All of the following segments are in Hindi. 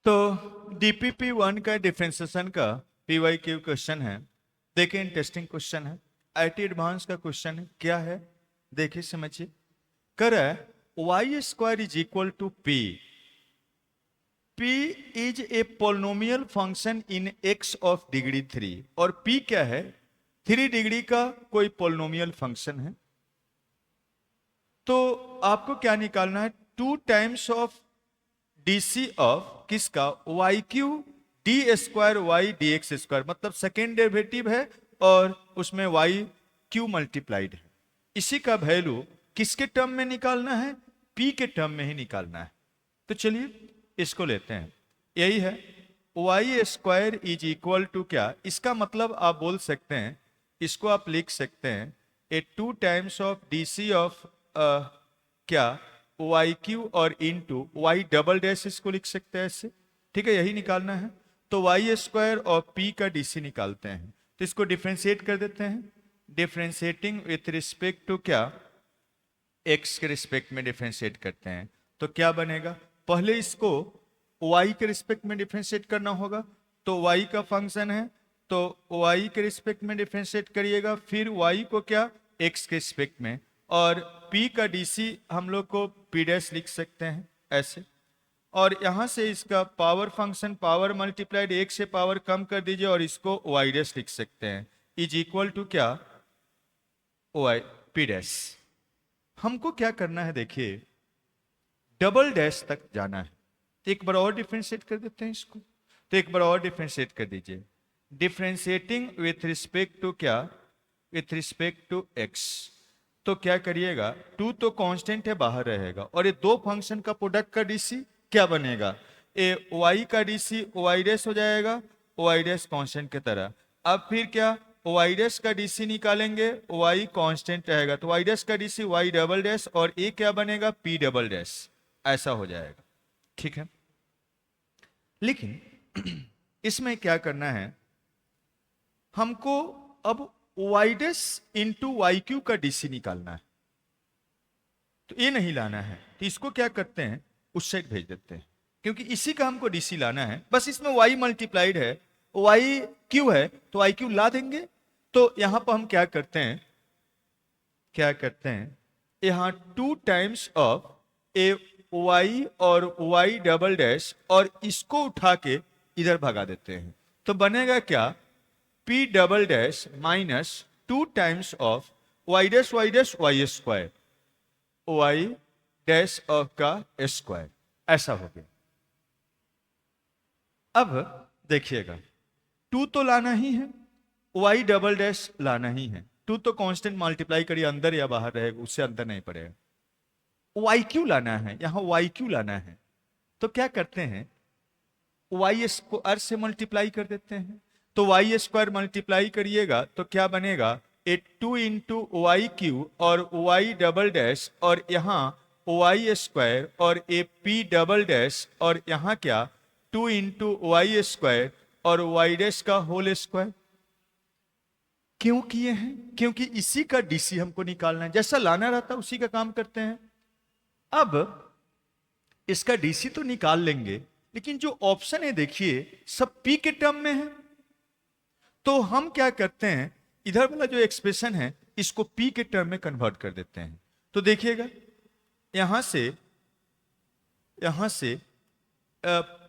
तो डीपीपी 1 का डिफरेंशिएशन का पीवाईक्यू क्वेश्चन है। देखिए इंटरेस्टिंग क्वेश्चन है, आईटी एडवांस का क्वेश्चन है। क्या है देखिए समझिए। कर Y square is equal to P. P is a polynomial function in x of degree 3 और P क्या है, 3 डिग्री का कोई पोलिनोमियल फंक्शन है। तो आपको क्या निकालना है, 2 टाइम्स ऑफ डीसी ऑफ किसका, Y cube D square Y D X square, मतलब सेकेंड डेरिवेटिव है और उसमें वाई क्यू मल्टीप्लाइड है। इसी का वैल्यू किसके टर्म में निकालना है, पी के टर्म में ही निकालना है। तो चलिए इसको लेते हैं, यही है Y square is equal to क्या, इसका मतलब आप बोल सकते हैं, इसको आप लिख सकते हैं ए 2 टाइम्स ऑफ डीसी ऑफ क्या वाई क्यू और इंटू वाई डबल डैश, इसको लिख सकते हैं ऐसे। ठीक है, यही निकालना है। तो वाई स्क्वायर और पी का डीसी निकालते हैं, तो इसको डिफ्रेंशिएट कर देते हैं। डिफ्रेंशिएटिंग विथ रिस्पेक्ट टू क्या, एक्स के रिस्पेक्ट में डिफ्रेंशिएट करते हैं। तो क्या बनेगा, पहले इसको y के रिस्पेक्ट में डिफरेंशिएट करना होगा। तो y का फंक्शन है तो y के रिस्पेक्ट में डिफरेंशिएट करिएगा, फिर y को क्या x के रिस्पेक्ट में, और p का dc हम लोग को p डैश लिख सकते हैं ऐसे। और यहां से इसका पावर फंक्शन पावर मल्टीप्लाइड 1 से पावर कम कर दीजिए और इसको y डैश लिख सकते हैं, इज इक्वल टू क्या y p डैश। हमको क्या करना है देखिए, डबल डैश तक जाना है। तो एक बार और डिफरेंशिएट कर देते हैं इसको, तो एक बार और डिफरेंशिएट कर दीजिए। डिफरेंशिएटिंग विथ रिस्पेक्ट टू क्या, विथ रिस्पेक्ट टू एक्स। तो क्या करिएगा, 2 तो कांस्टेंट है बाहर रहेगा, और ये दो फंक्शन का प्रोडक्ट का डीसी क्या बनेगा, ए वाई का डीसी वाई डैश हो जाएगा, वाई डैश कांस्टेंट की तरह। अब फिर क्या, वाई डैश का डीसी निकालेंगे, वाई कांस्टेंट रहेगा, तो वाई डैश का डीसी वाई डबल डैश, और ए क्या बनेगा पी डबल डैश, ऐसा हो जाएगा। ठीक है, लेकिन इसमें क्या करना है हमको, अब Y dash into Y cube का डीसी निकालना है। तो ये नहीं लाना है, तो इसको क्या करते हैं उस साइड भेज देते हैं, क्योंकि इसी का हमको डीसी लाना है। बस इसमें वाई मल्टीप्लाइड है, वाई क्यू है, तो वाई क्यू ला देंगे। तो यहां पर हम क्या करते हैं, क्या करते हैं, यहां 2 टाइम्स ऑफ ए वाई और वाई डबल डैश, और इसको उठा के इधर भगा देते हैं। तो बनेगा क्या, P double dash minus 2 times of Y dash Y square, Y dash of का स्क्वायर, ऐसा हो गया। अब देखिएगा 2 तो लाना ही है, वाई डबल डैश लाना ही है। 2 तो कांस्टेंट मल्टीप्लाई करिए, अंदर या बाहर रहेगा, उससे अंदर नहीं पड़ेगा। वाई क्यू लाना है, यहां वाई क्यू लाना है। तो क्या करते हैं, वाई स्क्वायर से मल्टीप्लाई कर देते हैं। तो वाई स्क्वायर मल्टीप्लाई करिएगा तो क्या बनेगा, ए 2 इंटू वाई क्यू और वाई डबल डैश, और यहां वाई स्क्वायर और ए पी डबल डैश, और यहां क्या 2 इंटू वाई स्क्वायर और वाई डैश का होल स्क्वायर। क्यों किए हैं, क्योंकि इसी का डीसी हमको निकालना है, जैसा लाना रहता है उसी का काम करते हैं। अब इसका डीसी तो निकाल लेंगे, लेकिन जो ऑप्शन है देखिए सब पी के टर्म में है। तो हम क्या करते हैं, इधर वाला जो एक्सप्रेशन है इसको पी के टर्म में कन्वर्ट कर देते हैं। तो देखिएगा यहां से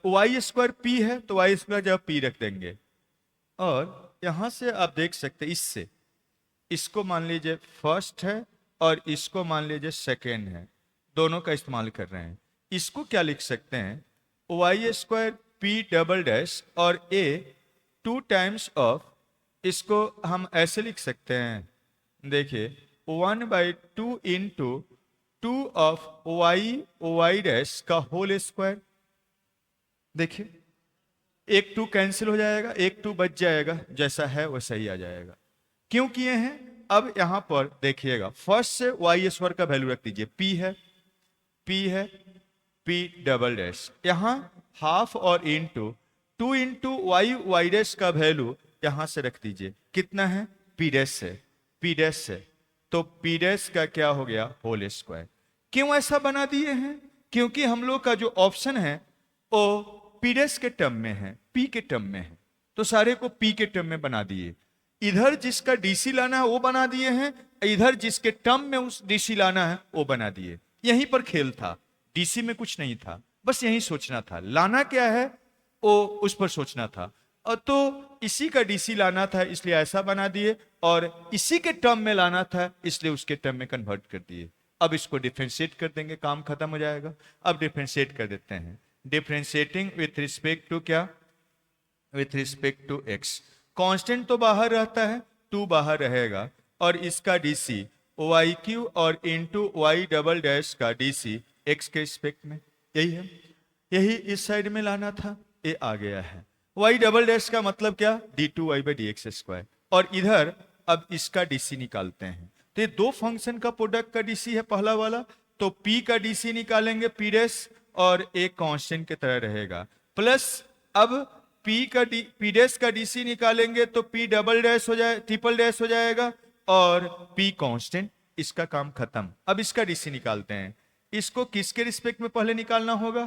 वाई स्क्वायर पी है, तो वाई स्क्वायर जब पी रख देंगे, और यहां से आप देख सकते हैं, इससे इसको मान लीजिए फर्स्ट है और इसको मान लीजिए सेकेंड है, दोनों का इस्तेमाल कर रहे हैं। इसको क्या लिख सकते हैं, Y square P double dash और ए 2 टाइम्स ऑफ, इसको हम ऐसे लिख सकते हैं, देखिए 1/2 इंटू 2 ऑफ वाई डैश का होल स्क्वायर। देखिए एक 2 कैंसिल हो जाएगा, एक 2 बच जाएगा, जैसा है वैसा ही आ जाएगा। क्यों किए हैं, अब यहां पर देखिएगा फर्स्ट से वाई स्क्वायर का वैल्यू रख दीजिए, पी है पी डबल डैश, यहां हाफ और इंटू 2 इंटू वाई डैश का वैल्यू यहां से रख दीजिए, कितना है पी डैश से, तो पी डैश का क्या हो गया होल स्क्वायर। क्यों ऐसा बना दिए हैं, क्योंकि हम लोग का जो ऑप्शन है वो पी डैश के टर्म में है, पी के टर्म में है, तो सारे को पी के टर्म में बना दिए। इधर जिसका डीसी लाना है वो बना दिए हैं, इधर जिसके टर्म में उस डीसी लाना है वो बना दिए। यहीं पर खेल था, डीसी में कुछ नहीं था, बस यही सोचना था, लाना क्या है वो उस पर सोचना था। और तो इसी का डीसी लाना था इसलिए ऐसा बना दिए, और इसी के टर्म में लाना था इसलिए उसके टर्म में कन्वर्ट कर दिए। अब इसको डिफरेंशिएट कर देंगे, काम खत्म हो जाएगा। अब डिफरेंशिएट कर देते हैं, डिफरेंशिएटिंग विथ रिस्पेक्ट टू क्या, with respect to X. Constant तो बाहर रहता है, 2 बाहर रहेगा, और इसका डीसी वाई क्यू और इंटू वाई डबल डैश का डीसी एक्स के रिस्पेक्ट में, यही है। यही इस साइड में लाना था, ये आ गया है। वाई डबल डैश का मतलब क्या, D two Y by D X square. और इधर अब इसका डीसी निकालते हैं, तो ये दो फंक्शन का प्रोडक्ट का डीसी है पहला वाला, तो पी का डीसी निकालेंगे पी डैश, और एक कांस्टेंट की तरह रहेगा, प्लस अब पी डैश का डीसी निकालेंगे तो पी डबल डैश हो जाए, ट्रिपल डैश हो जाएगा, और पी कांस्टेंट, इसका काम खत्म। अब इसका डीसी निकालते हैं, इसको किसके रिस्पेक्ट में पहले निकालना होगा,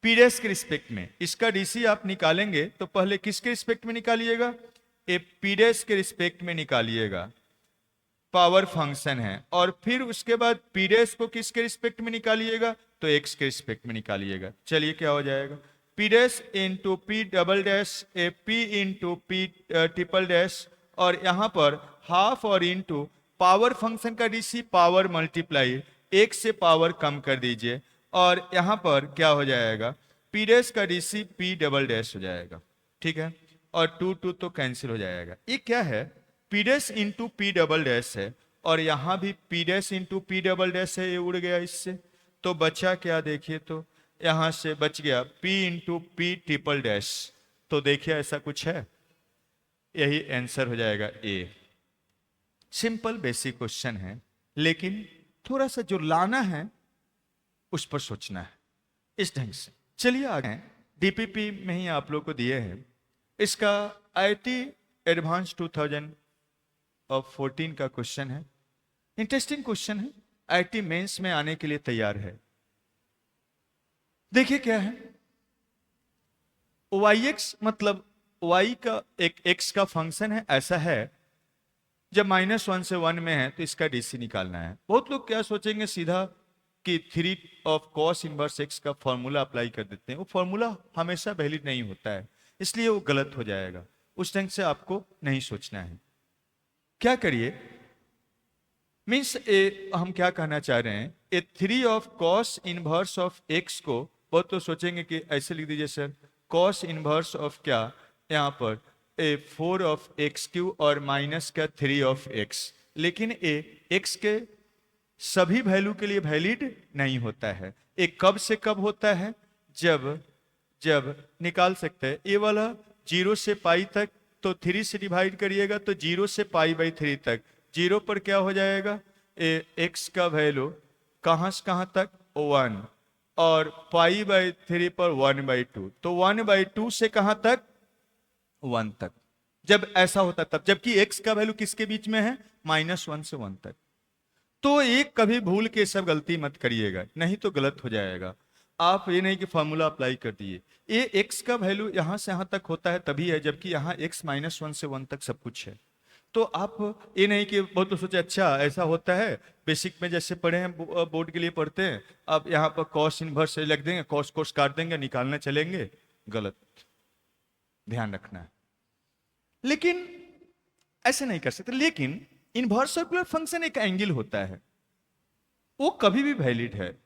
पी डैश के रिस्पेक्ट में। इसका डीसी आप निकालेंगे तो पहले किसके रिस्पेक्ट में निकालिएगा, ए पी डैश के रिस्पेक्ट में निकालिएगा, पावर फंक्शन है, और फिर उसके बाद पी डैश को किसके रिस्पेक्ट में निकालिएगा, तो एक्स के रिस्पेक्ट में निकालिएगा। चलिए क्या हो जाएगा, P dash into P double dash A P into P triple dash, और यहां पर हाफ और इंटू पावर फंक्शन का डीसी पावर मल्टीप्लाई, एक से पावर कम कर दीजिए, और यहां पर क्या हो जाएगा, पी डैश का डीसी पी डबल डैश हो जाएगा, ठीक है, और 2 2 तो कैंसिल हो जाएगा। ये क्या है, P dash into P double dash है, और यहां भी P dash into P double dash है, ये उड़ गया इससे, तो बचा क्या देखिए, तो यहां से बच गया P into P triple dash. तो देखिए ऐसा कुछ है, यही आंसर हो जाएगा ए। सिंपल बेसिक क्वेश्चन है, लेकिन थोड़ा सा जो लाना है उस पर सोचना है इस ढंग से। चलिए आगे, डीपीपी में ही आप लोग को दिए हैं, इसका आईटी एडवांस 2014 का क्वेश्चन है। इंटरेस्टिंग क्वेश्चन है, आईटी मेंस में आने के लिए तैयार है। देखिए क्या है, yx मतलब y का एक x का फंक्शन है, ऐसा है, जब -1 से 1 में है तो इसका डीसी निकालना है। बहुत लोग क्या सोचेंगे सीधा कि 3 ऑफ cos इनवर्स x का फॉर्मूला अप्लाई कर देते हैं, वो फॉर्मूला हमेशा वैलिड नहीं होता है, इसलिए वो गलत हो जाएगा, उस ढंग से आपको नहीं सोचना है। क्या करिए, मीन्स हम क्या कहना चाह रहे हैं, ए 3 of cos inverse of x को बहुत तो सोचेंगे कि ऐसे लिख दीजिए सर, cos इनवर्स ऑफ क्या, यहाँ पर ए 4 ऑफ एक्स क्यू और माइनस का 3 ऑफ x, लेकिन ए x के सभी वैल्यू के लिए वैलिड नहीं होता है। एक कब से कब होता है, जब निकाल सकते हैं ये वाला 0 से पाई तक, तो 3 से डिवाइड करिएगा तो 0 से पाई बाई 3 तक, 0 पर क्या हो जाएगा, एक्स का वैल्यू कहां से कहां तक 1, और पाई बाई 3 पर 1/2, तो 1/2 से कहां तक 1 तक। जब ऐसा होता तब, जबकि एक्स का वैल्यू किसके बीच में है, -1 से 1 तक। तो एक कभी भूल के सब गलती मत करिएगा, नहीं तो गलत हो जाएगा। आप ये नहीं कि फॉर्मूला अप्लाई कर दिए, ये एक्स का वैल्यू यहां से यहां तक होता है तभी है, जबकि यहाँ x -1 से 1 तक सब कुछ है। तो आप ये नहीं कि बहुत तो सोचे अच्छा ऐसा होता है, बेसिक में जैसे पढ़े हैं, बोर्ड के लिए पढ़ते हैं, अब यहाँ पर कॉस इनवर्स लिख देंगे, कॉस कोस काट देंगे, निकालने चलेंगे, गलत, ध्यान रखना है। लेकिन ऐसे नहीं कर सकते। लेकिन इनवर्स सर्कुलर फंक्शन एक एंगल होता है, वो कभी भी वैलिड है।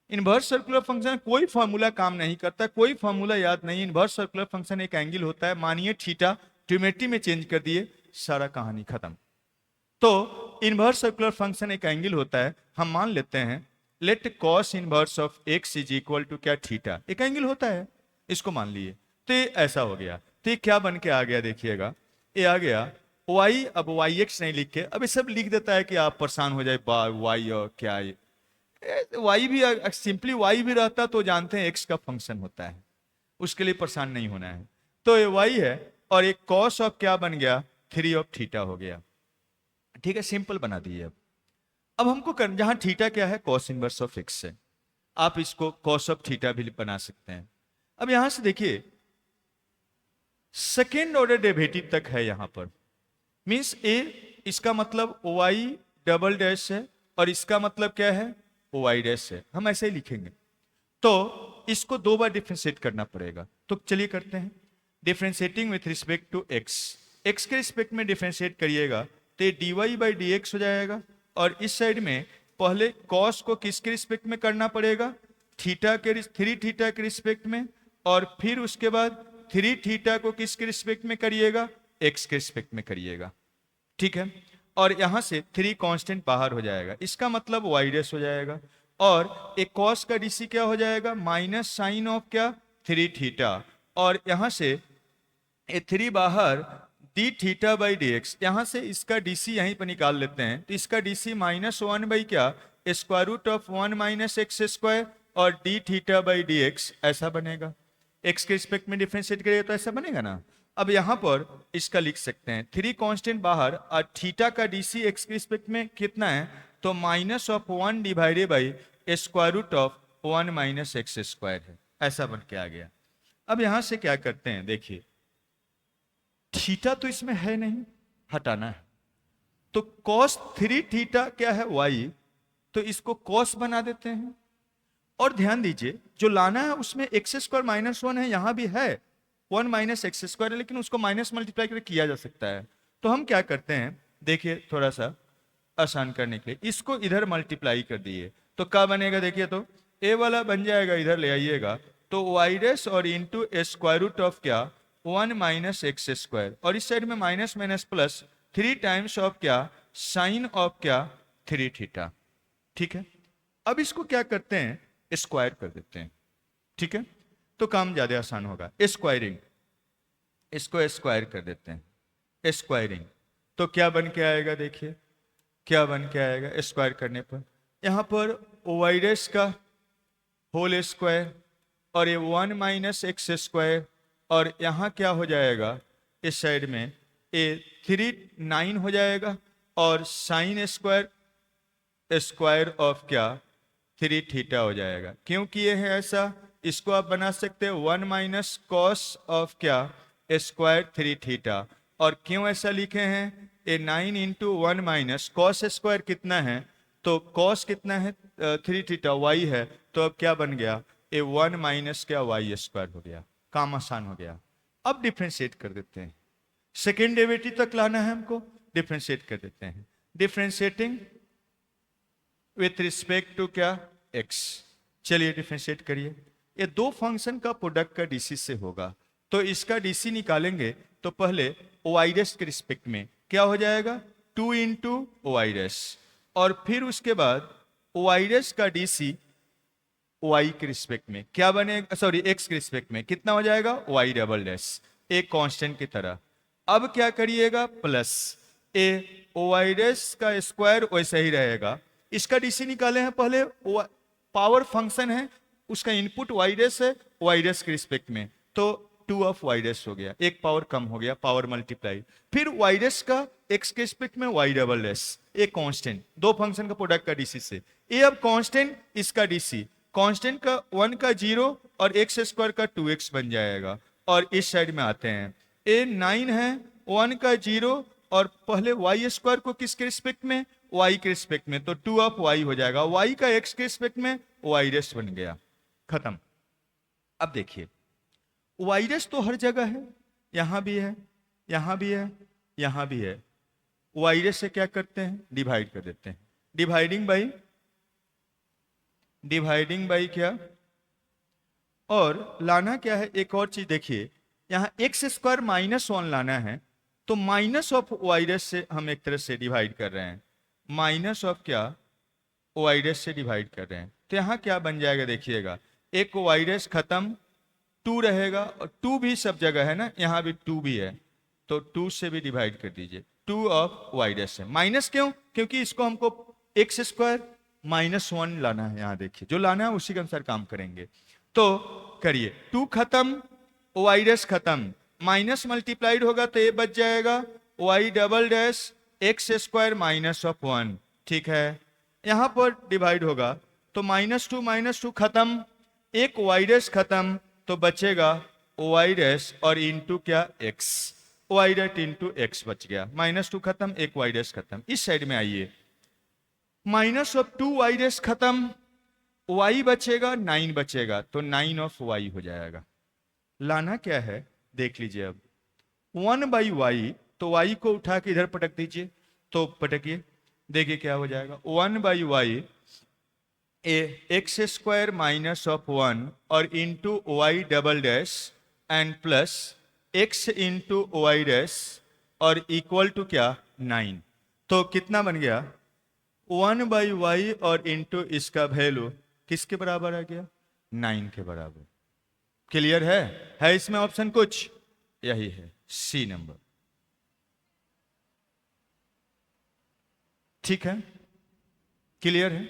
इनवर्स सर्कुलर फंक्शन कोई फॉर्मूला काम नहीं करता, कोई फॉर्मूला याद नहीं, इनवर्स सर्कुलर फंक्शन एक एंगल होता है। मानिए थीटा, ट्रिमेट्री में चेंज कर दिए, सारा कहानी खत्म। तो इनवर्स सर्कुलर फंक्शन एक एंगल होता है, हम मान लेते हैं let cos inverse of X is equal to क्या, थीटा, एक एंगल होता है, इसको मान लिए। तो ये ऐसा हो गया, तो ये क्या बन के आ गया देखिएगा, ये आ गया y, अब वाई एक्स नहीं लिख के, अब ये सब लिख देता है कि आप परेशान हो जाए, y और क्या ये वाई भी, सिंपली वाई भी रहता तो जानते हैं एक्स का फंक्शन होता है, उसके लिए परेशान नहीं होना है। तो ये वाई है, और एक कॉस ऑफ क्या बन गया, 3 ऑफ थीटा हो गया, ठीक है, सिंपल बना दिए। अब हमको जहां थीटा क्या है, कॉस इनवर्स ऑफ एक्स है, आप इसको कॉस ऑफ थीटा भी बना सकते हैं। अब यहां से देखिए सेकेंड ऑर्डर डेरिवेटिव तक है यहां पर, मीन्स ए इसका मतलब वाई डबल डैश है और इसका मतलब क्या है वाई डैश है, हम ऐसे ही लिखेंगे। तो इसको दो बार डिफ्रेंशिएट करना पड़ेगा, तो चलिए करते हैं। Differentiating with respect to X, X के रिस्पेक्ट में डिफ्रेंशिएट करिएगा तो ये D Y by D X हो जाएगा। और इस साइड में पहले कॉस को किसके रिस्पेक्ट में करना पड़ेगा, थीटा के, थ्री थीटा के रिस्पेक्ट में, और फिर उसके बाद थ्री थीटा को किसके रिस्पेक्ट में करिएगा, एक्स के रिस्पेक्ट में करिएगा, ठीक है। और यहां से थ्री कांस्टेंट बाहर हो जाएगा, इसका मतलब वाई डैश हो जाएगा। और एक कॉस का डीसी क्या हो जाएगा, माइनस साइन ऑफ क्या, थ्री थीटा। और यहां से ए थ्री बाहर, D theta by D x, यहां से इसका डीसी यहीं पर निकाल लेते हैं, तो इसका डीसी माइनस वन बाई क्या, square root of one minus x square, और d theta by D x ऐसा बनेगा। एक्स के रिस्पेक्ट में डिफरेंशिएट करिए तो ऐसा बनेगा ना। अब यहां पर इसका लिख सकते हैं, थ्री कांस्टेंट बाहर और थीटा का डीसी एक्स के रिस्पेक्ट में कितना है, तो minus of one divided by square root of one minus x square है, ऐसा बन के आ गया। अब यहां से क्या करते हैं, देखिए थीटा तो इसमें है नहीं, हटाना है, तो कॉस थ्री थीटा क्या है वाई, तो इसको कॉस बना देते हैं। और ध्यान दीजिए जो लाना है उसमें एक्स स्क्वायर माइनस वन है, यहां भी है वन माइनस एक्स स्क्वायर है, लेकिन उसको माइनस मल्टीप्लाई करके किया जा सकता है। तो हम क्या करते हैं, देखिए थोड़ा सा आसान करने के लिए इसको इधर मल्टीप्लाई कर दिए तो क्या बनेगा, देखिए तो ए वाला बन जाएगा, इधर ले आइएगा तो वाई डैश और इंटू स्क्वायर रूट ऑफ क्या, वन माइनस एक्स स्क्वायर, और इस साइड में minus minus plus three times of क्या, साइन ऑफ क्या, थ्री थीटा, ठीक है। अब इसको क्या करते हैं, स्क्वायर कर देते हैं, ठीक है, तो काम ज्यादा आसान होगा। स्क्वायरिंग, इसको स्क्वायर कर देते हैं, स्क्वायरिंग, तो क्या बन के आएगा, देखिए क्या बन के आएगा स्क्वायर करने पर, यहां पर वाई डैश का होल स्क्वायर और ये वन माइनस एक्स स्क्वायर, और यहां क्या हो जाएगा, इस साइड में ए थ्री नाइन हो जाएगा, और साइन स्क्वायर स्क्वायर ऑफ क्या, थ्री थीटा हो जाएगा। क्योंकि ये है ऐसा, इसको आप बना सकते हैं वन माइनस कॉस ऑफ क्या, स्क्वायर थ्री थीटा। और क्यों ऐसा लिखे हैं, a nine into one minus cos square कितना है, तो कॉस कितना है, थ्री थीटा वाई है, तो अब क्या बन गया, ए वन माइनस क्या वाई स्क्वायर हो गया, काम आसान हो गया। अब डिफ्रेंशिएट कर देते हैं, सेकेंड डेरिवेटिव तक लाना है हमको, डिफ्रेंशिएट कर देते हैं। डिफ्रेंशिएटिंग विथ रिस्पेक्ट टू क्या, एक्स, चलिए डिफ्रेंशिएट करिए। ये दो फंक्शन का प्रोडक्ट का डीसी से होगा, तो इसका डीसी निकालेंगे तो पहले वाई डैश के रिस्पेक्ट में क्या हो जाएगा, टू इंटू वाई डैश, और फिर उसके बाद वाई डैश का डीसी वाई के रिस्पेक्ट में क्या बनेगा, सॉरी एक्स के रिस्पेक्ट में कितना हो जाएगा, वाई डबल डैश, एक कांस्टेंट की तरह। अब क्या करिएगा, प्लस ए वाई डैश का स्क्वायर वैसे ही रहेगा, इसका डीसी निकाले हैं पहले, पावर फंक्शन है उसका इनपुट वाई डैश है, वाई डैश के रिस्पेक्ट में, तो टू ऑफ वाई डैश हो गया, एक पावर कम हो गया, पावर मल्टीप्लाई, फिर वाई डैश का एक्स के रिस्पेक्ट में वाई डबल डैश, एक कांस्टेंट, दो फंक्शन का प्रोडक्ट का डीसी से, ये अब कांस्टेंट इसका डीसी, कांस्टेंट का वन का जीरो और एक्स स्क्वायर का टू एक्स बन जाएगा। और इस साइड में आते हैं, ए नाइन है, वन का जीरो, और पहले वाई स्क्वायर को किसके रिस्पेक्ट में, वाई के रिस्पेक्ट में, तो टू ऑफ वाई हो जाएगा, वाई का एक्स के रिस्पेक्ट में वाई डैश बन गया, खत्म। अब देखिए वाई डैश तो हर जगह है, यहां भी है, यहां भी है, यहां भी है, वाई डैश से क्या करते हैं, डिवाइड कर देते हैं, डिवाइडिंग बाई क्या, और लाना क्या है, एक और चीज देखिए, यहां एक्स स्क्वायर माइनस वन लाना है, तो माइनस ऑफ वाई डैश से हम एक तरह से डिवाइड कर रहे हैं, माइनस ऑफ क्या, वाई डैश से डिवाइड कर रहे हैं, तो यहां क्या बन जाएगा, देखिएगा एक वाई डैश खत्म, टू रहेगा, और टू भी सब जगह है ना, यहां भी टू भी है, तो टू से भी डिवाइड कर दीजिए, टू ऑफ वाई डैश है, माइनस क्यों, क्योंकि इसको हमको एक्स स्क्वायर माइनस वन लाना है, यहां देखिए जो लाना है उसी के अनुसार काम करेंगे, तो करिए, टू खत्म, वाई डैश खत्म, माइनस मल्टीप्लाइड होगा तो ये बच जाएगा Y double dash x square minus of one, ठीक है। यहां पर डिवाइड होगा तो माइनस टू खत्म, एक वाई डैश खत्म, तो बचेगा वाई डैश और इंटू क्या X, Y dash into X बच गया, -2 खत्म, एक वाई डैश खत्म। इस साइड में आइए, -2 वाई डैश खत्म, y बचेगा 9 बचेगा, तो 9 ऑफ y हो जाएगा। लाना क्या है देख लीजिए अब, 1/y, तो y को उठा के इधर पटक दीजिए, तो पटकिए, देखिए क्या हो जाएगा। 1/y एक्स स्क्वायर -1 और into Y double dash and plus X into Y dash और इक्वल टू क्या 9। तो कितना बन गया 1/y और इंटू इसका वैल्यू किसके बराबर आ गया 9 के बराबर। क्लियर है इसमें ऑप्शन कुछ, यही है सी नंबर। ठीक है, क्लियर है,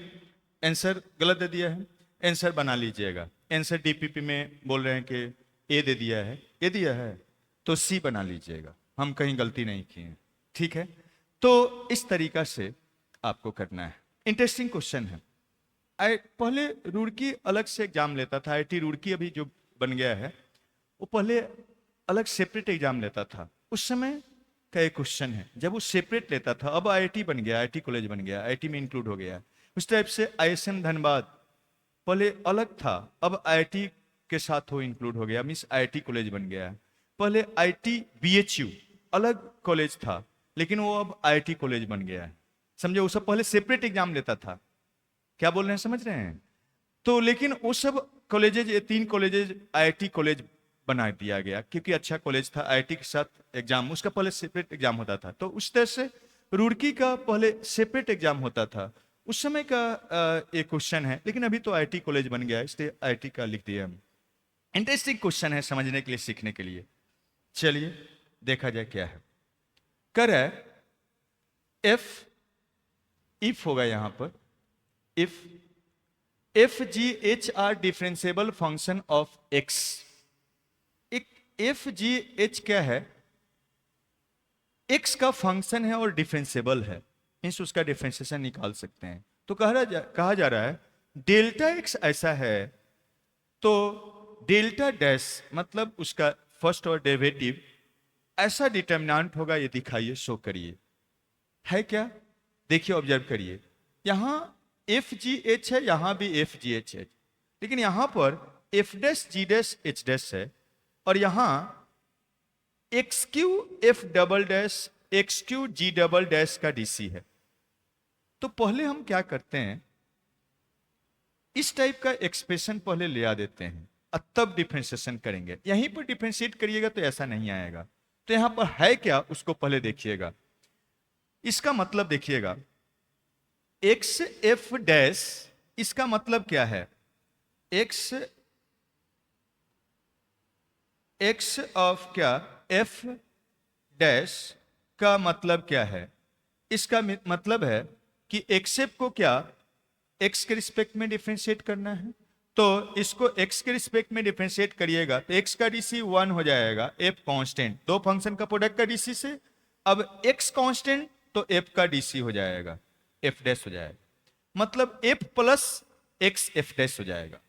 आंसर गलत दे दिया है, आंसर बना लीजिएगा। आंसर डीपीपी में बोल रहे हैं कि ए दे दिया है, ए दिया है तो सी बना लीजिएगा, हम कहीं गलती नहीं किए। ठीक है, तो इस तरीका से आपको करना है। इंटरेस्टिंग क्वेश्चन है। पहले रुड़की अलग से एग्जाम लेता था, आईआईटी रुड़की अभी जो बन गया है, वो पहले अलग सेपरेट एग्जाम लेता था। उस समय का एक क्वेश्चन है, जब वो सेपरेट लेता था, अब आईआईटी बन गया, आईआईटी कॉलेज बन गया, आईआईटी में इंक्लूड हो गया। उस टाइप से आईएसएम धनबाद पहले अलग था, अब आईआईटी के साथ वो इंक्लूड हो गया, मीन्स आईआईटी कॉलेज बन गया। पहले आईआईटी बीएचयू अलग कॉलेज था, लेकिन वो अब आईआईटी कॉलेज बन गया है। समझे, वो सब पहले सेपरेट एग्जाम लेता था। क्या बोल रहे हैं, समझ रहे हैं? तो लेकिन वो सब कॉलेजेज, ये 3 कॉलेजेज आईआईटी कॉलेज बना दिया गया, क्योंकि अच्छा कॉलेज था, आईआईटी के साथ एग्जाम, उसका पहले सेपरेट एग्जाम होता था। तो उस तरह से रुड़की का पहले सेपरेट एग्जाम होता था, उस समय का एक क्वेश्चन है। लेकिन अभी तो आईआईटी कॉलेज बन गया, इसलिए आईआईटी का लिख दिया हम। इंटरेस्टिंग क्वेश्चन है समझने के लिए, सीखने के लिए। चलिए देखा जाए क्या है। कर है इफ होगा यहां पर, if ji H R differentiable function of x. एक एफ जी एच क्या है, एक्स का फंक्शन है और डिफरेंशिएबल है, मीन्स उसका डिफरेंशिएशन निकाल सकते हैं। तो कहा जा रहा है डेल्टा एक्स ऐसा है, तो डेल्टा डैश मतलब उसका फर्स्ट और डेरिवेटिव ऐसा डिटर्मिनेंट होगा, ये दिखाइए, शो करिए। है क्या, देखिए ऑब्जर्व करिए, यहां एफ जी एच है, यहां भी एफ जी एच है, लेकिन यहां पर f dash g dash h dash है, और यहां x q f double dash x q g double dash का डीसी है। तो पहले हम क्या करते हैं, इस टाइप का एक्सप्रेशन पहले ले आ देते हैं, और तब डिफरेंशिएशन करेंगे। यहीं पर डिफरेंशिएट करिएगा तो ऐसा नहीं आएगा। तो यहां पर है क्या, उसको पहले देखिएगा। इसका मतलब देखिएगा, एक्स एफ डैश, इसका मतलब क्या है, एक्स ऑफ क्या एफ डैश का मतलब क्या है, इसका मतलब है कि एक्स एफ को क्या एक्स के रिस्पेक्ट में डिफरेंशिएट करना है। तो इसको एक्स के रिस्पेक्ट में डिफरेंशिएट करिएगा तो एक्स का डीसी 1 हो जाएगा, एफ कांस्टेंट, दो फंक्शन का प्रोडक्ट का डीसी से। अब एक्स कांस्टेंट तो एफ का डीसी हो जाएगा, एफ डैश हो जाएगा, मतलब F plus x F dash हो जाएगा।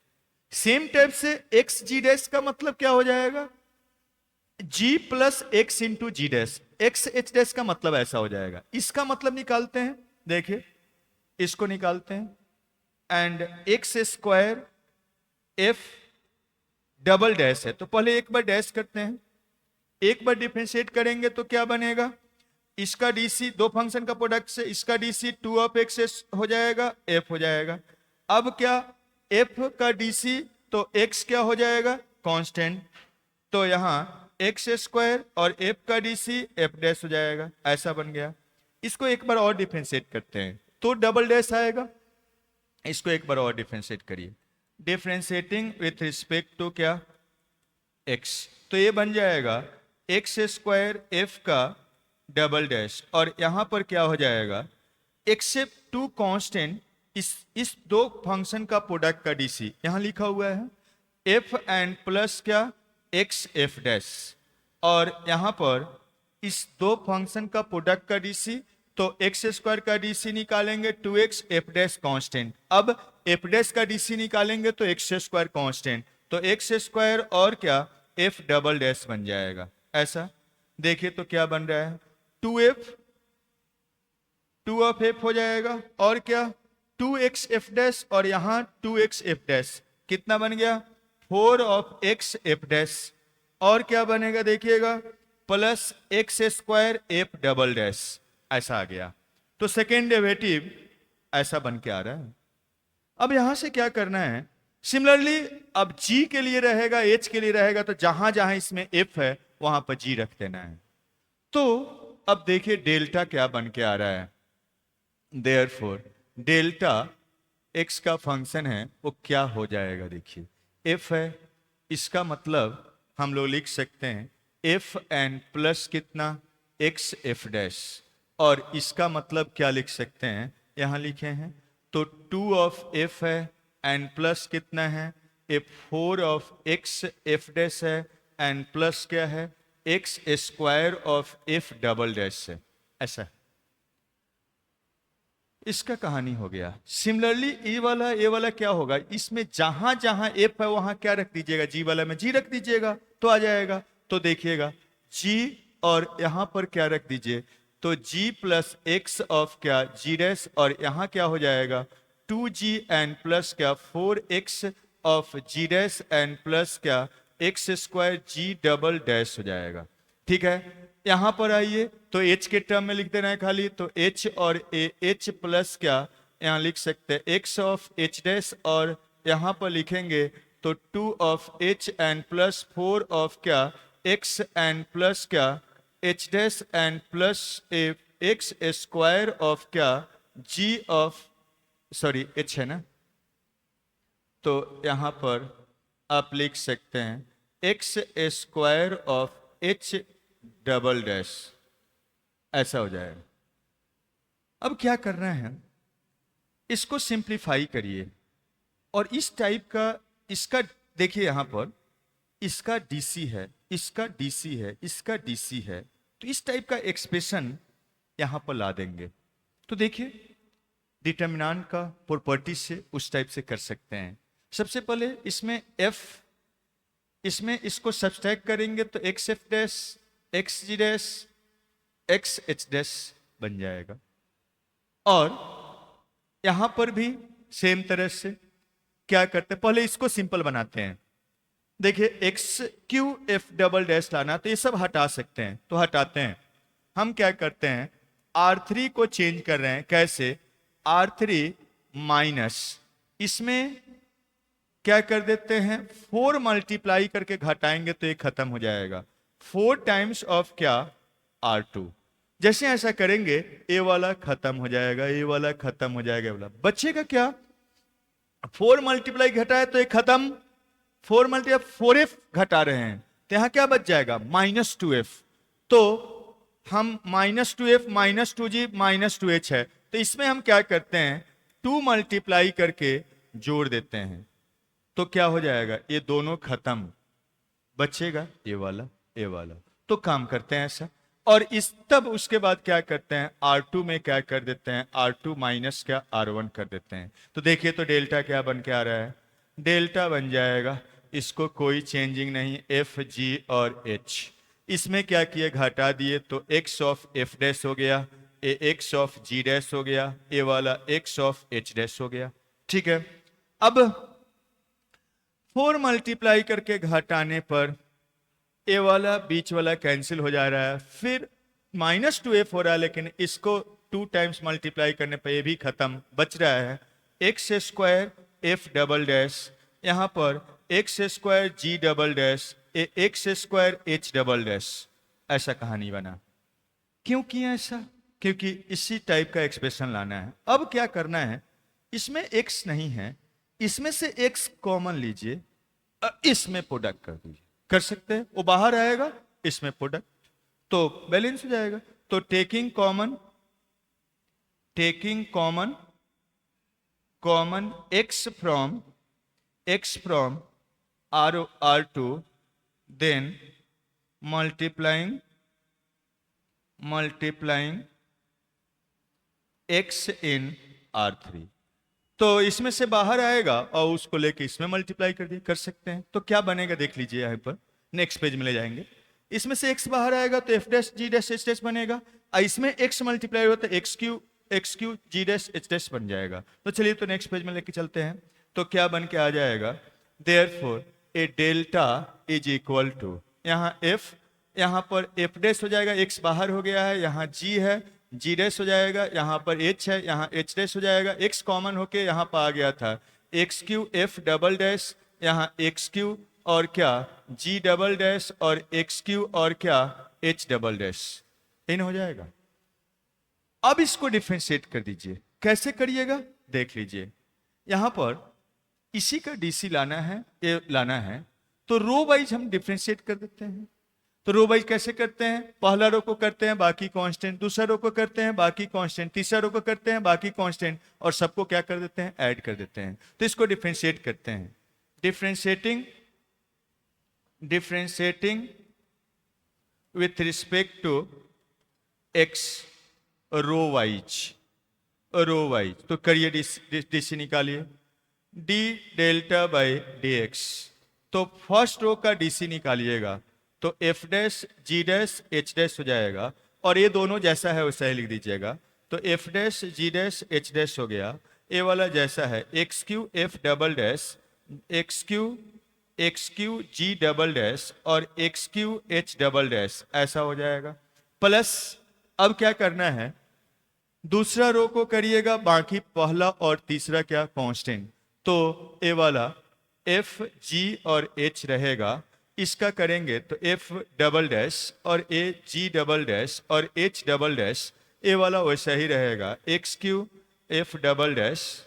सेम टाइप से एक्स जी डैश का मतलब क्या हो जाएगा, जी प्लस एक्स इंटू जी डैश, एक्स एच डैश का मतलब ऐसा हो जाएगा। इसका मतलब निकालते हैं, देखिए इसको निकालते हैं, and x square f double dash है, तो पहले एक बार डैश करते हैं, एक बार डिफरेंशिएट करेंगे तो क्या बनेगा, इसका डीसी दो फंक्शन का प्रोडक्ट से इसका डीसी 2 ऑफ एक्स हो जाएगा, एफ हो जाएगा। अब क्या एफ का डीसी तो एक्स क्या हो जाएगा कांस्टेंट, तो यहां एक्स स्क्वायर और एफ का डीसी एफ डैश हो जाएगा, ऐसा बन गया। इसको एक बार और डिफरेंशिएट करते हैं तो डबल डैश आएगा, इसको एक बार और डिफरेंशिएट करिए, डिफरेंशिएटिंग विथ रिस्पेक्ट टू क्या एक्स, तो ये बन जाएगा एक्स स्क्वायर एफ का डबल डैश, और यहां पर क्या हो जाएगा एक्सेप्ट टू कांस्टेंट, इस दो फंक्शन का प्रोडक्ट का डीसी यहां लिखा हुआ है, एफ एंड प्लस क्या एक्स एफ डैश, और यहां पर इस दो फंक्शन का प्रोडक्ट का डीसी, तो एक्स स्क्वायर का डीसी निकालेंगे 2x एफ डैश कांस्टेंट, अब एफ डैश का डीसी निकालेंगे तो एक्स स्क्वायर कांस्टेंट, तो एक्स स्क्वायर और क्या एफ डबल डैश बन जाएगा। ऐसा देखिए तो क्या बन रहा है, 2f 2 ऑफ एफ हो जाएगा और क्या 2x एफ डैश और यहां 2x एफ डैश कितना बन गया 4 ऑफ x एफ डैश और क्या बनेगा देखिएगा plus X square f double dash ऐसा आ गया। तो सेकेंड डेरिवेटिव ऐसा बन के आ रहा है। अब यहां से क्या करना है, सिमिलरली अब g के लिए रहेगा h के लिए रहेगा तो जहां जहां इसमें f है वहां पर g रख देना है। तो अब देखिए डेल्टा क्या बन के आ रहा है, देयरफॉर डेल्टा x का फंक्शन है वो क्या हो जाएगा, देखिए f है, इसका मतलब हम लोग लिख सकते हैं एफ एन प्लस कितना एक्स एफ डैश, और इसका मतलब क्या लिख सकते हैं यहां लिखे हैं तो 2 ऑफ एफ है एन प्लस कितना है F 4 of x F dash है एन प्लस क्या है x square of F double dash है। ऐसा इसका कहानी हो गया। सिमिलरली ए वाला क्या होगा, इसमें जहां जहां एफ है वहां क्या रख दीजिएगा, जी वाला में जी रख दीजिएगा तो आ जाएगा। तो देखिएगा जी और यहां पर क्या रख दीजिए तो जी प्लस एक्स ऑफ क्या जी डैश और यहां क्या हो जाएगा 2g एन प्लस क्या 4x of G dash N plus क्या एक्स स्क्वायर जी डबल डैश हो जाएगा। ठीक है, यहां पर आइए तो h के टर्म में लिख देना है खाली, तो h और h प्लस क्या यहां लिख सकते हैं x ऑफ h डैश और यहां पर लिखेंगे तो 2 of h N plus 4 of क्या x एन प्लस क्या h dash N plus X square of क्या g ऑफ सॉरी h है ना, तो यहां पर आप लिख सकते हैं x square of h double dash ऐसा हो जाएगा। अब क्या करना है, इसको सिंप्लीफाई करिए और इस टाइप का इसका देखिए यहां पर इसका डीसी है, इसका डीसी है, इसका डीसी है, तो इस टाइप का एक्सप्रेशन यहां पर ला देंगे। तो देखिए डिटर्मिनेंट का प्रॉपर्टी से उस टाइप से कर सकते हैं। सबसे पहले इसमें f इसमें इसको सब्सट्रैक्ट करेंगे तो एक्स एफ डैश एक्स जी डैश एक्स एच डैश बन जाएगा और यहां पर भी सेम तरह से क्या करते हैं, पहले इसको सिंपल बनाते हैं। देखिए x q f double dash लाना तो ये सब हटा सकते हैं तो हटाते हैं। हम क्या करते हैं R3 को चेंज कर रहे हैं, कैसे R3 माइनस इसमें क्या कर देते हैं 4 मल्टीप्लाई करके घटाएंगे तो ये खत्म हो जाएगा 4 टाइम्स ऑफ क्या R2। जैसे ऐसा करेंगे ए वाला खत्म हो जाएगा, ए वाला खत्म हो जाएगा, वाला बचेगा क्या 4 मल्टीप्लाई घटाए तो ये खत्म 4 मल्टीप्लाई 4f घटा रहे हैं तो यहां क्या बच जाएगा -2f। तो हम -2f -2g -2h है तो इसमें हम क्या करते हैं 2 मल्टीप्लाई करके जोड़ देते हैं तो क्या हो जाएगा ये दोनों खत्म, बचेगा ये वाला। तो काम करते हैं ऐसा और इस तब उसके बाद क्या करते हैं R2 में क्या कर देते हैं R2 माइनस क्या R1 कर देते हैं। तो देखिए तो डेल्टा क्या बन के आ रहा है, डेल्टा बन जाएगा, इसको कोई चेंजिंग नहीं एफ जी और एच, इसमें क्या किए घटा दिए तो एक्स ऑफ एफ डैश हो गया, ए एक्स ऑफ जी डैश हो गया, ए वाला एक्स ऑफ एच डैश हो गया। ठीक है, अब 4 मल्टीप्लाई करके घटाने पर ए वाला बीच वाला कैंसिल हो जा रहा है, फिर -2f हो रहा है लेकिन इसको 2 टाइम्स मल्टीप्लाई करने पर ये भी खत्म, बच रहा है x square f double dash, यहां पर एक्स स्क्वायर जी double dash x square h double dash. ऐसा कहानी बना। क्यों किया ऐसा, क्योंकि इसी टाइप का एक्सप्रेशन लाना है। अब क्या करना है, इसमें x नहीं है, इसमें से x कॉमन लीजिए, इसमें प्रोडक्ट कर दीजिए, कर सकते हैं, वो बाहर आएगा, इसमें प्रोडक्ट तो बैलेंस हो जाएगा। तो taking common x from R2 then multiplying x in R3। तो इसमें से बाहर आएगा और उसको लेके इसमें मल्टीप्लाई कर सकते हैं। तो क्या बनेगा देख लीजिए यहाँ पर, नेक्स्ट पेज में ले जाएंगे। इसमें से x बाहर आएगा तो f dash g dash h dash बनेगा, और इसमें x मल्टीप्लाई होता है x q g dash h dash बन जाएगा। तो चलिए तो नेक्स्ट पेज में लेके चलते हैं। तो क्या बन के आ जाएगा, therefore a delta is equal to, यहाँ f, यहाँ पर f डैश हो जाएगा, x बाहर हो गया है, यहाँ g है, g डैश हो जाएगा, यहाँ पर h है, यहाँ h डैश हो जाएगा, x कॉमन होके यहाँ पर आ गया था, x q f double dash, यहाँ x क्यू और क्या g डबल डैश और x क्यू और क्या h डबल डैश, इन हो जाएगा। अब इसको डिफरेंशिएट कर दीजिए, कैसे करिएगा देख लीजिए। यहां पर इसी का डीसी लाना है, ये लाना है, तो रो वाइज हम डिफरेंशिएट कर देते हैं। तो रो वाइज कैसे करते हैं, पहला रो को करते हैं बाकी कांस्टेंट, दूसरा रो को करते हैं बाकी कांस्टेंट, तीसरा रो को करते हैं बाकी कांस्टेंट, और सबको क्या कर देते हैं, ऐड कर देते हैं। तो इसको डिफरेंशिएट करते हैं, differentiating with respect to x row wise, तो करिए डीसी निकालिए, d delta by D X. तो फर्स्ट रो का डीसी निकालिएगा तो f dash g dash h dash हो जाएगा, और ये दोनों जैसा है वैसा ही लिख दीजिएगा। तो f dash g dash h dash हो गया, ये वाला जैसा है x q f double dash x q g double dash और x Q h double dash, ऐसा हो जाएगा। प्लस अब क्या करना है, दूसरा रो को करिएगा बाकी पहला और तीसरा क्या कांस्टेंट, तो ए वाला f g और h रहेगा, इसका करेंगे तो f डबल डैश और a g डबल डैश और h डबल डैश, ए वाला वैसा ही रहेगा x q f double dash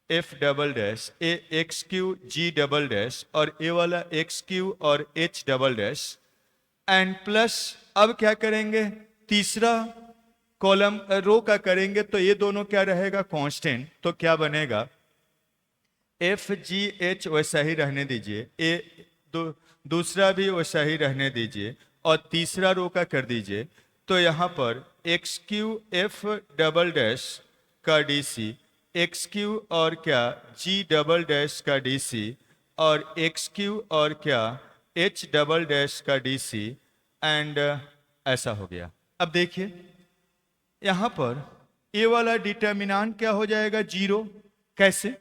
a x q g double dash और ए वाला x क्यू और h double dash, and plus अब क्या करेंगे, तीसरा कॉलम रो का करेंगे तो ये दोनों क्या रहेगा कांस्टेंट, तो क्या बनेगा एफ जी एच वैसा ही रहने दीजिए, दूसरा भी वैसा ही रहने दीजिए, और तीसरा रो का कर दीजिए। तो यहाँ पर x q f double dash का डीसी, एक्स क्यू और क्या जी डबल डैश का डीसी, और एक्स क्यू और क्या एच डबल डैश का डीसी, एंड ऐसा हो गया। अब देखिए यहां पर ए वाला डिटर्मिनेंट क्या हो जाएगा, जीरो। कैसे,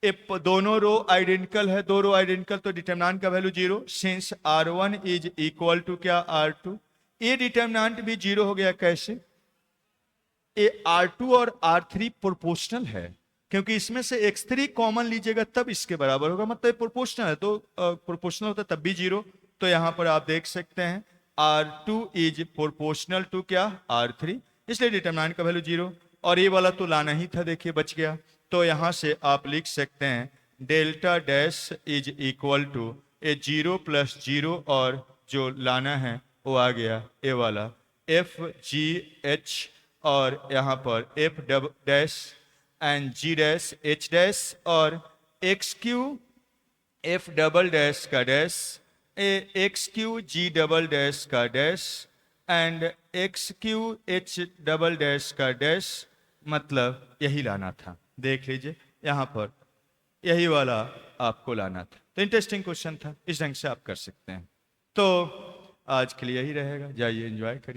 दोनों रो आइडेंटिकल है, दो रो आइडेंटिकल, तो डिटर्मिनेंट का value zero, since R1 is equal to क्या R2, ये डिटर्मिनेंट भी जीरो हो गया। कैसे, ये R2 और R3 प्रोपोर्शनल है, क्योंकि इसमें से x3 कॉमन लीजिएगा तब इसके बराबर होगा, मतलब प्रोपोर्शनल है, तो प्रोपोर्शनल होता तब भी जीरो। तो यहां पर आप देख सकते हैं R2 इज प्रोपोर्शनल टू क्या R3, इसलिए डिटरमिनेंट का वैल्यू जीरो, और ये वाला तो लाना ही था, देखिए बच गया। तो यहां से आप लिख सकते हैं delta dash is equal to a zero plus zero, और जो लाना है वो आ गया ए वाला एफ जी एच, और यहाँ पर f dash and g dash h dash, और x q f double dash का dash, x q g double dash का dash, and x q h double dash का डैश, मतलब यही लाना था। देख लीजिए यहाँ पर यही वाला आपको लाना था। तो इंटरेस्टिंग क्वेश्चन था, इस ढंग से आप कर सकते हैं। तो आज के लिए यही रहेगा, जाइए एंजॉय करिए।